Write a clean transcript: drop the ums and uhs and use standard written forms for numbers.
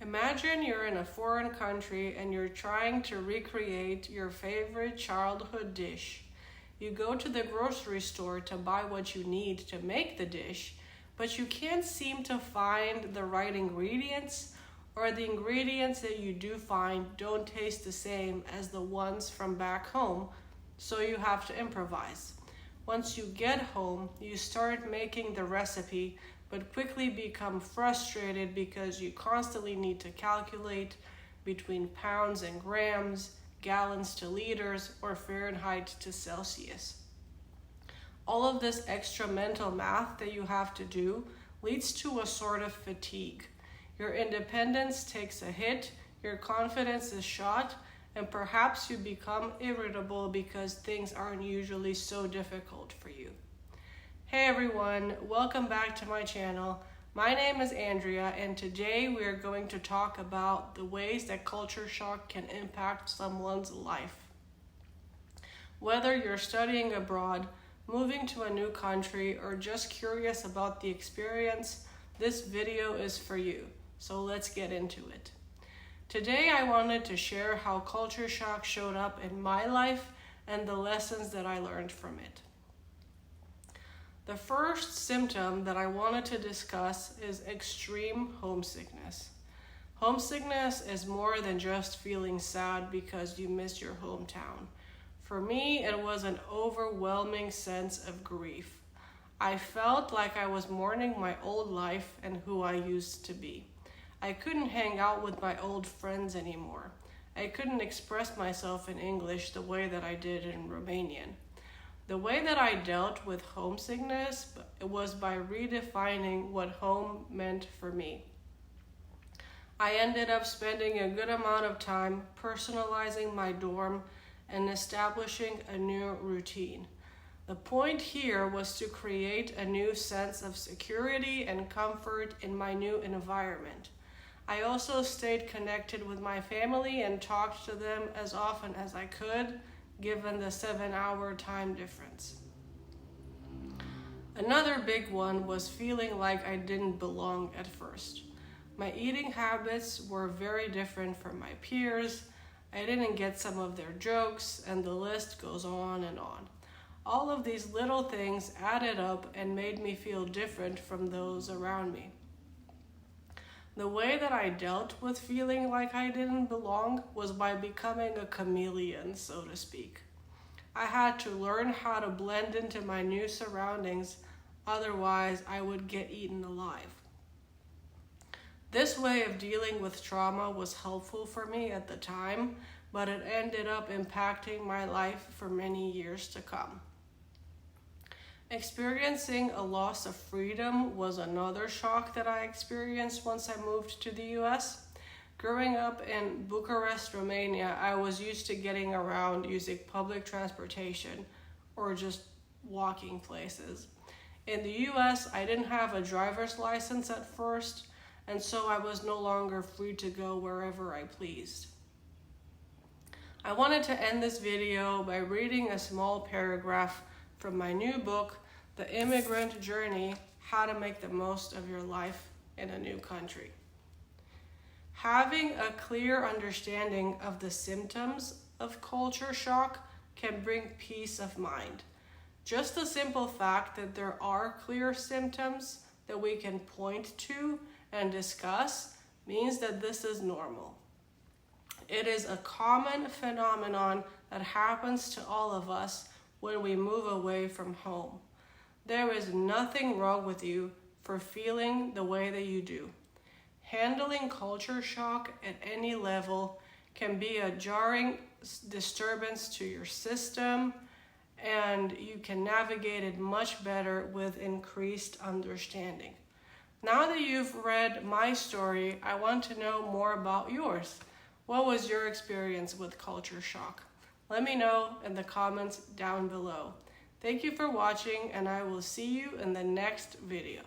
Imagine you're in a foreign country and you're trying to recreate your favorite childhood dish. You go to the grocery store to buy what you need to make the dish, but you can't seem to find the right ingredients, or the ingredients that you do find don't taste the same as the ones from back home, so you have to improvise. Once you get home, you start making the recipe, but quickly become frustrated because you constantly need to calculate between pounds and grams, gallons to liters, or Fahrenheit to Celsius. All of this extra mental math that you have to do leads to a sort of fatigue. Your independence takes a hit, your confidence is shot, and perhaps you become irritable because things aren't usually so difficult for you. Hey everyone, welcome back to my channel. My name is Andrea, and today we are going to talk about the ways that culture shock can impact someone's life. Whether you're studying abroad, moving to a new country, or just curious about the experience, this video is for you. So let's get into it. Today I wanted to share how culture shock showed up in my life and the lessons that I learned from it. The first symptom that I wanted to discuss is extreme homesickness. Homesickness is more than just feeling sad because you miss your hometown. For me, it was an overwhelming sense of grief. I felt like I was mourning my old life and who I used to be. I couldn't hang out with my old friends anymore. I couldn't express myself in English the way that I did in Romanian. The way that I dealt with homesickness was by redefining what home meant for me. I ended up spending a good amount of time personalizing my dorm and establishing a new routine. The point here was to create a new sense of security and comfort in my new environment. I also stayed connected with my family and talked to them as often as I could, given the 7-hour time difference. Another big one was feeling like I didn't belong at first. My eating habits were very different from my peers. I didn't get some of their jokes, and the list goes on and on. All of these little things added up and made me feel different from those around me. The way that I dealt with feeling like I didn't belong was by becoming a chameleon, so to speak. I had to learn how to blend into my new surroundings, otherwise I would get eaten alive. This way of dealing with trauma was helpful for me at the time, but it ended up impacting my life for many years to come. Experiencing a loss of freedom was another shock that I experienced once I moved to the US. Growing up in Bucharest, Romania, I was used to getting around using public transportation or just walking places. In the US, I didn't have a driver's license at first, and so I was no longer free to go wherever I pleased. I wanted to end this video by reading a small paragraph from my new book, The Immigrant Journey: How to Make the Most of Your Life in a New Country. Having a clear understanding of the symptoms of culture shock can bring peace of mind. Just the simple fact that there are clear symptoms that we can point to and discuss means that this is normal. It is a common phenomenon that happens to all of us when we move away from home. There is nothing wrong with you for feeling the way that you do. Handling culture shock at any level can be a jarring disturbance to your system, and you can navigate it much better with increased understanding. Now that you've read my story, I want to know more about yours. What was your experience with culture shock? Let me know in the comments down below. Thank you for watching, and I will see you in the next video.